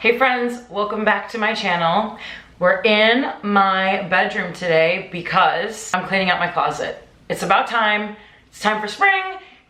Hey friends, welcome back to my channel. We're in my bedroom today because I'm cleaning out my closet. It's about time. It's time for spring.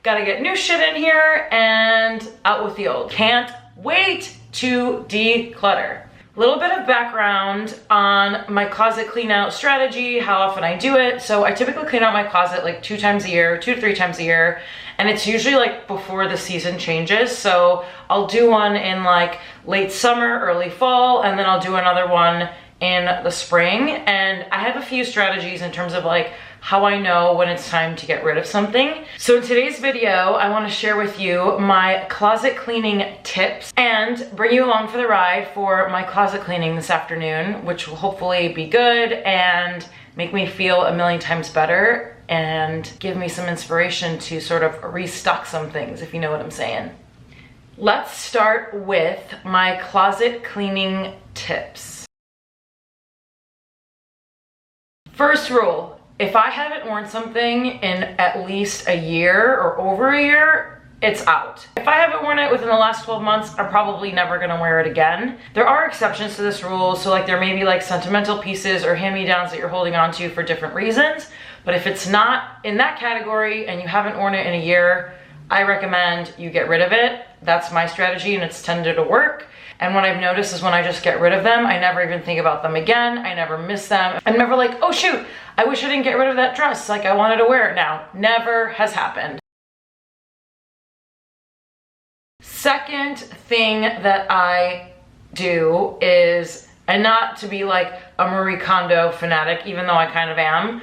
Gotta get new shit in here and out with the old. Can't wait to declutter. A little bit of background on my closet clean out strategy, how often I do it. So I typically clean out my closet like 2 to 3 times a year. And it's usually like before the season changes. So I'll do one in like late summer, early fall, and then I'll do another one in the spring. And I have a few strategies in terms of like how I know when it's time to get rid of something. So in today's video, I want to share with you my closet cleaning tips and bring you along for the ride for my closet cleaning this afternoon, which will hopefully be good and make me feel a million times better and give me some inspiration to sort of restock some things, if you know what I'm saying. Let's start with my closet cleaning tips. First rule, if I haven't worn something in at least a year or over a year, it's out. If I haven't worn it within the last 12 months, I'm probably never gonna wear it again. There are exceptions to this rule, so like there may be like sentimental pieces or hand-me-downs that you're holding on to for different reasons, but if it's not in that category and you haven't worn it in a year, I recommend you get rid of it. That's my strategy and it's tended to work. And what I've noticed is when I just get rid of them, I never even think about them again. I never miss them. I'm never like, oh shoot, I wish I didn't get rid of that dress. Like I wanted to wear it now. Never has happened. Second thing that I do is, and not to be like a Marie Kondo fanatic, even though I kind of am,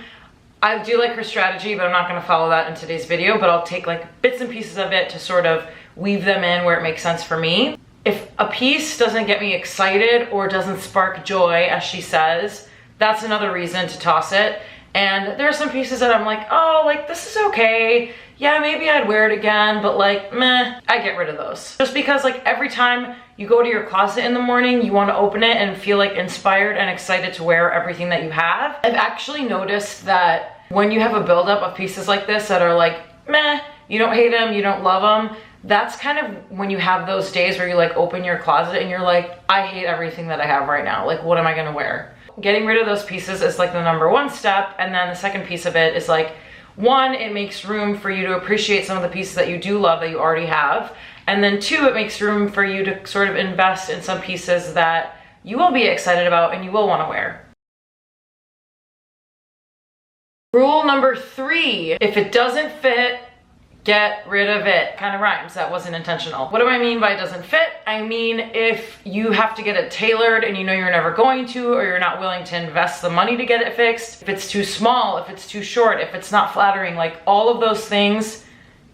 I do like her strategy, but I'm not gonna follow that in today's video, but I'll take like bits and pieces of it to sort of weave them in where it makes sense for me. If a piece doesn't get me excited or doesn't spark joy, as she says, that's another reason to toss it. And there are some pieces that I'm like, oh, like this is okay. Yeah, maybe I'd wear it again, but like, meh, I get rid of those. Just because like every time you go to your closet in the morning, you want to open it and feel like inspired and excited to wear everything that you have. I've actually noticed that when you have a buildup of pieces like this that are like, meh, you don't hate them, you don't love them, that's kind of when you have those days where you like open your closet and you're like, I hate everything that I have right now. Like, what am I gonna wear? Getting rid of those pieces is like the #1 step. And then the second piece of it is like, one, it makes room for you to appreciate some of the pieces that you do love that you already have. And then 2, it makes room for you to sort of invest in some pieces that you will be excited about and you will want to wear. Rule number 3, if it doesn't fit, get rid of it. Kind of rhymes, that wasn't intentional. What do I mean by it doesn't fit? I mean, if you have to get it tailored and you know you're never going to, or you're not willing to invest the money to get it fixed, if it's too small, if it's too short, if it's not flattering, like all of those things,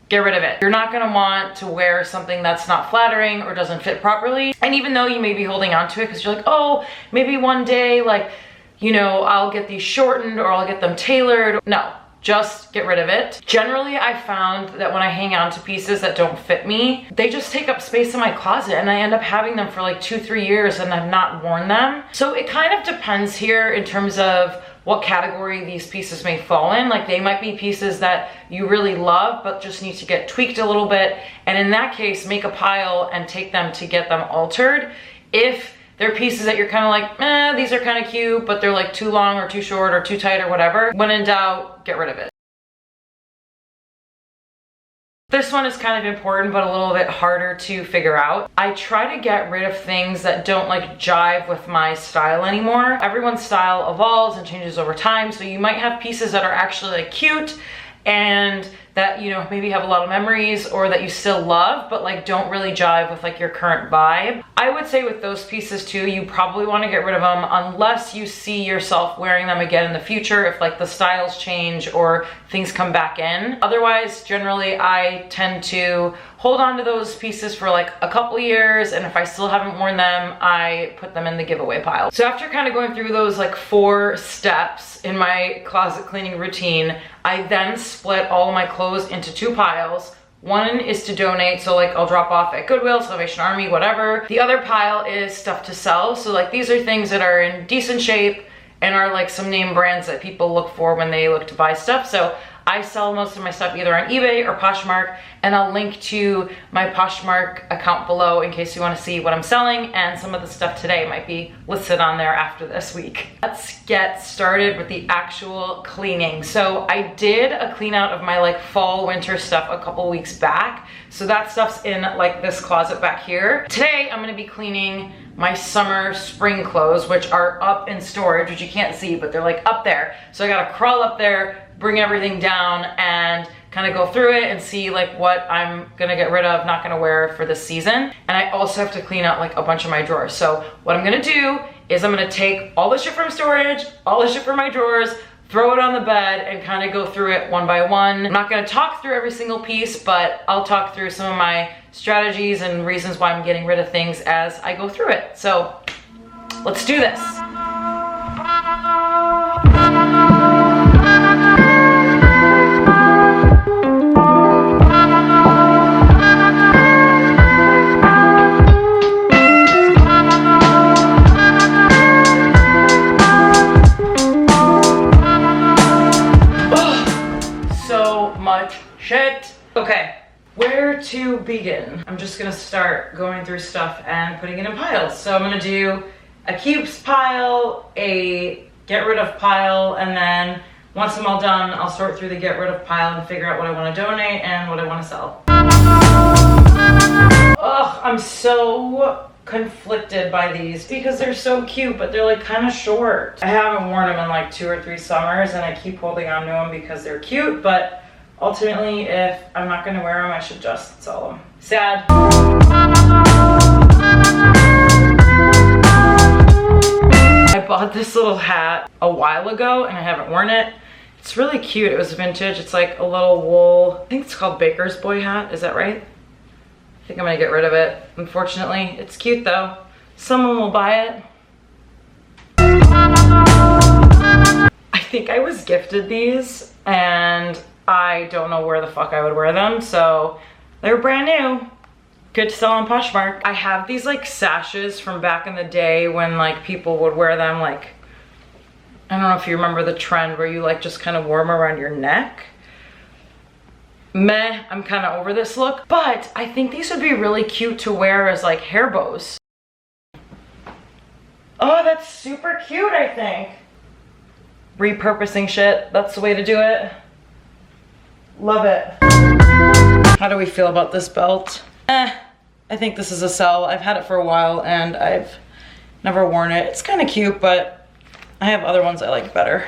get rid of it. You're not gonna want to wear something that's not flattering or doesn't fit properly. And even though you may be holding on to it because you're like, oh, maybe one day, like, you know, I'll get these shortened or I'll get them tailored. No. Just get rid of it. Generally, I found that when I hang on to pieces that don't fit me, they just take up space in my closet and I end up having them for like 2-3 years and I've not worn them. So it kind of depends here in terms of what category these pieces may fall in. Like they might be pieces that you really love but just need to get tweaked a little bit. And in that case, make a pile and take them to get them altered. If they're pieces that you're kind of like, eh, these are kind of cute, but they're like too long or too short or too tight or whatever. When in doubt, get rid of it. This one is kind of important, but a little bit harder to figure out. I try to get rid of things that don't like jive with my style anymore. Everyone's style evolves and changes over time. So you might have pieces that are actually like cute and that, you know, maybe have a lot of memories or that you still love, but like don't really jive with like your current vibe. I would say with those pieces too, you probably want to get rid of them unless you see yourself wearing them again in the future, if like the styles change or things come back in. Otherwise, generally I tend to hold on to those pieces for like a couple years, and if I still haven't worn them, I put them in the giveaway pile. So after kind of going through those like 4 steps in my closet cleaning routine, I then split all of my clothes into 2 piles. One is to donate, so like I'll drop off at Goodwill, Salvation Army, whatever. The other pile is stuff to sell. So like these are things that are in decent shape and are like some name brands that people look for when they look to buy stuff. So I sell most of my stuff either on eBay or Poshmark, and I'll link to my Poshmark account below in case you want to see what I'm selling, and some of the stuff today might be listed on there after this week. Let's get started with the actual cleaning. So I did a clean out of my like fall winter stuff a couple weeks back. So that stuff's in like this closet back here. Today I'm gonna be cleaning my summer spring clothes, which are up in storage, which you can't see, but they're like up there. So I gotta crawl up there, bring everything down, and kind of go through it and see like what I'm gonna get rid of, not gonna wear for this season. And I also have to clean out like a bunch of my drawers. So what I'm gonna do is I'm gonna take all the shit from storage, all the shit from my drawers, throw it on the bed and kind of go through it one by one. I'm not gonna talk through every single piece, but I'll talk through some of my strategies and reasons why I'm getting rid of things as I go through it. So let's do this. Shit. Okay, where to begin? I'm just gonna start going through stuff and putting it in piles. So I'm gonna do a keeps pile, a get rid of pile, and then once I'm all done, I'll sort through the get rid of pile and figure out what I wanna donate and what I wanna sell. Ugh, I'm so conflicted by these because they're so cute, but they're like kind of short. I haven't worn them in like 2 or 3 summers and I keep holding on to them because they're cute, but ultimately, if I'm not gonna wear them, I should just sell them. Sad. I bought this little hat a while ago and I haven't worn it. It's really cute. It was vintage. It's like a little wool, I think it's called Baker's Boy hat. Is that right? I think I'm gonna get rid of it. Unfortunately, it's cute though. Someone will buy it. I think I was gifted these and I don't know where the fuck I would wear them, so they're brand new. Good to sell on Poshmark. I have these like sashes from back in the day when like people would wear them, like, I don't know if you remember the trend where you like just kind of wore them around your neck. Meh, I'm kind of over this look, but I think these would be really cute to wear as like hair bows. Oh, that's super cute, I think. Repurposing shit, that's the way to do it. Love it. How do we feel about this belt? I think this is a sell. I've had it for a while and I've never worn it. It's kind of cute, but I have other ones I like better.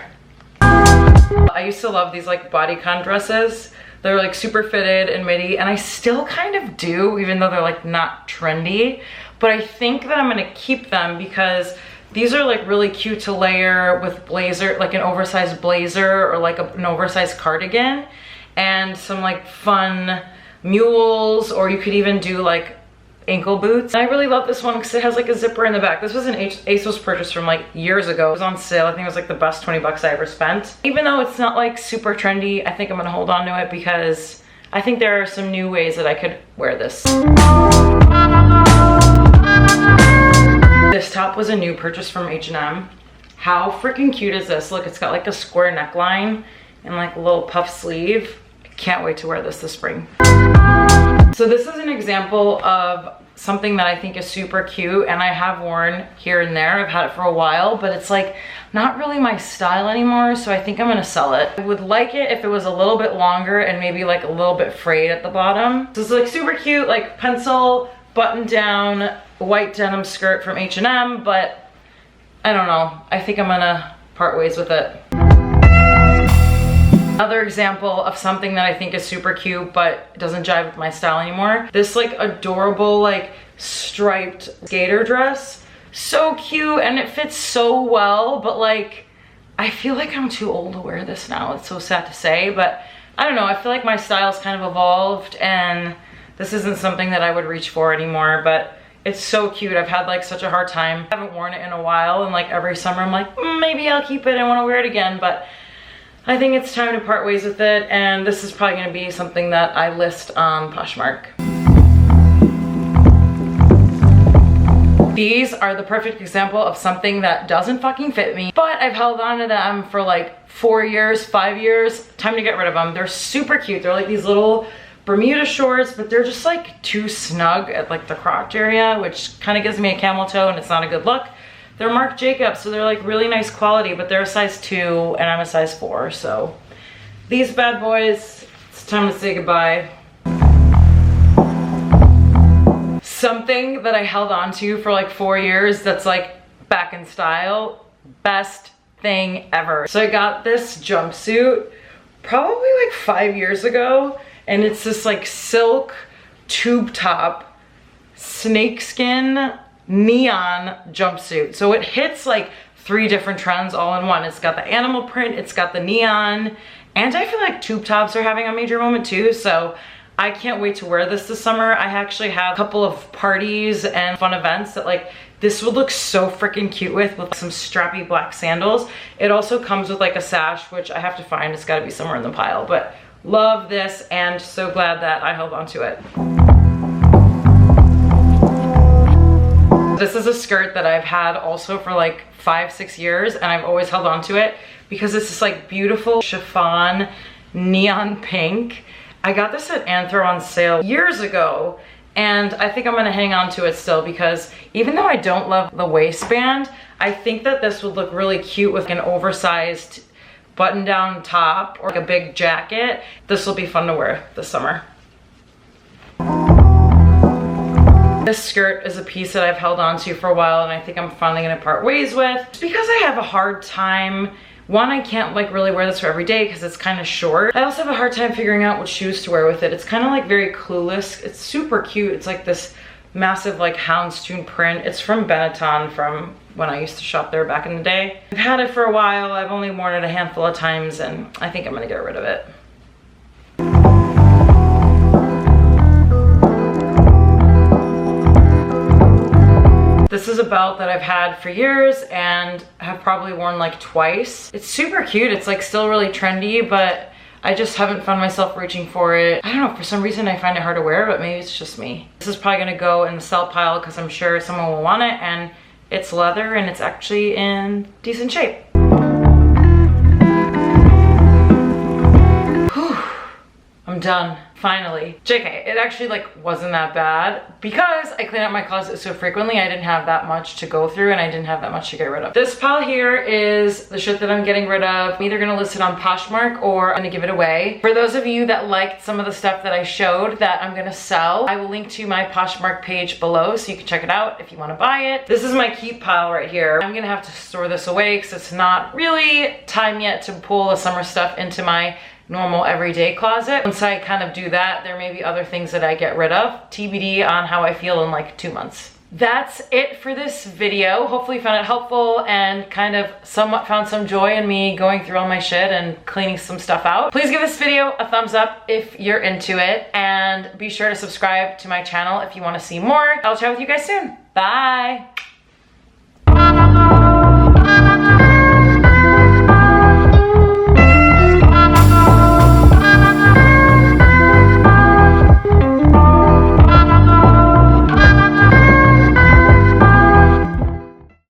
I used to love these like bodycon dresses. They're like super fitted and midi, and I still kind of do, even though they're like not trendy. But I think that I'm gonna keep them because these are like really cute to layer with blazer, like an oversized blazer or like an oversized cardigan. And some like fun mules, or you could even do like ankle boots. And I really love this one because it has like a zipper in the back. This was an ASOS purchase from like years ago. It was on sale. I think it was like the best 20 bucks I ever spent. Even though it's not like super trendy, I think I'm gonna hold on to it because I think there are some new ways that I could wear this. This top was a new purchase from H&M. How freaking cute is this? Look, it's got like a square neckline and like a little puff sleeve. Can't wait to wear this spring. So this is an example of something that I think is super cute and I have worn here and there. I've had it for a while, but it's like not really my style anymore, so I think I'm gonna sell it. I would like it if it was a little bit longer and maybe like a little bit frayed at the bottom. This is like super cute, like pencil button down white denim skirt from H&M, but I don't know. I think I'm gonna part ways with it. Another example of something that I think is super cute but doesn't jive with my style anymore. This like adorable like striped skater dress. So cute and it fits so well, but like I feel like I'm too old to wear this now. It's so sad to say, but I don't know. I feel like my style's kind of evolved and this isn't something that I would reach for anymore, but it's so cute. I've had like such a hard time. I haven't worn it in a while and like every summer I'm like, maybe I'll keep it. I want to wear it again, but I think it's time to part ways with it, and this is probably gonna be something that I list on Poshmark. These are the perfect example of something that doesn't fucking fit me, but I've held on to them for like 4 years, 5 years. Time to get rid of them. They're super cute. They're like these little Bermuda shorts, but they're just like too snug at like the crotch area, which kind of gives me a camel toe and it's not a good look. They're Marc Jacobs, so they're like really nice quality, but they're a size 2 and I'm a size 4. So these bad boys, it's time to say goodbye. Something that I held on to for like 4 years that's like back in style, best thing ever. So I got this jumpsuit probably like 5 years ago, and it's this like silk tube top snakeskin neon jumpsuit. So it hits like 3 different trends all in one. It's got the animal print, it's got the neon, and I feel like tube tops are having a major moment too. So I can't wait to wear this summer. I actually have a couple of parties and fun events that like this would look so freaking cute with some strappy black sandals. It also comes with like a sash, which I have to find. It's gotta be somewhere in the pile, but love this and so glad that I held on to it. This is a skirt that I've had also for like 5-6 years, and I've always held on to it because it's this like beautiful chiffon neon pink. I got this at Anthro on sale years ago, and I think I'm gonna hang on to it still because even though I don't love the waistband, I think that this would look really cute with an oversized button-down top or like a big jacket. This will be fun to wear this summer. This skirt is a piece that I've held on to for a while, and I think I'm finally gonna part ways with. It's because I have a hard time. One, I can't like really wear this for every day because it's kind of short. I also have a hard time figuring out what shoes to wear with it. It's kind of like very clueless. It's super cute. It's like this massive like houndstooth print. It's from Benetton from when I used to shop there back in the day. I've had it for a while. I've only worn it a handful of times, and I think I'm gonna get rid of it. This is a belt that I've had for years and have probably worn like twice. It's super cute. It's like still really trendy, but I just haven't found myself reaching for it. I don't know, for some reason I find it hard to wear, but maybe it's just me. This is probably gonna go in the sell pile because I'm sure someone will want it, and it's leather and it's actually in decent shape. Whew. I'm done. Finally. JK, it actually like wasn't that bad because I clean out my closet so frequently. I didn't have that much to go through and I didn't have that much to get rid of. This pile here is the shit that I'm getting rid of. I'm either gonna list it on Poshmark or I'm gonna give it away. For those of you that liked some of the stuff that I showed that I'm gonna sell, I will link to my Poshmark page below so you can check it out if you wanna buy it. This is my keep pile right here. I'm gonna have to store this away because it's not really time yet to pull the summer stuff into my normal everyday closet. Once I kind of do that, there may be other things that I get rid of. TBD on how I feel in like 2 months. That's it for this video. Hopefully you found it helpful and kind of somewhat found some joy in me going through all my shit and cleaning some stuff out. Please give this video a thumbs up if you're into it, and be sure to subscribe to my channel if you want to see more. I'll chat with you guys soon. Bye.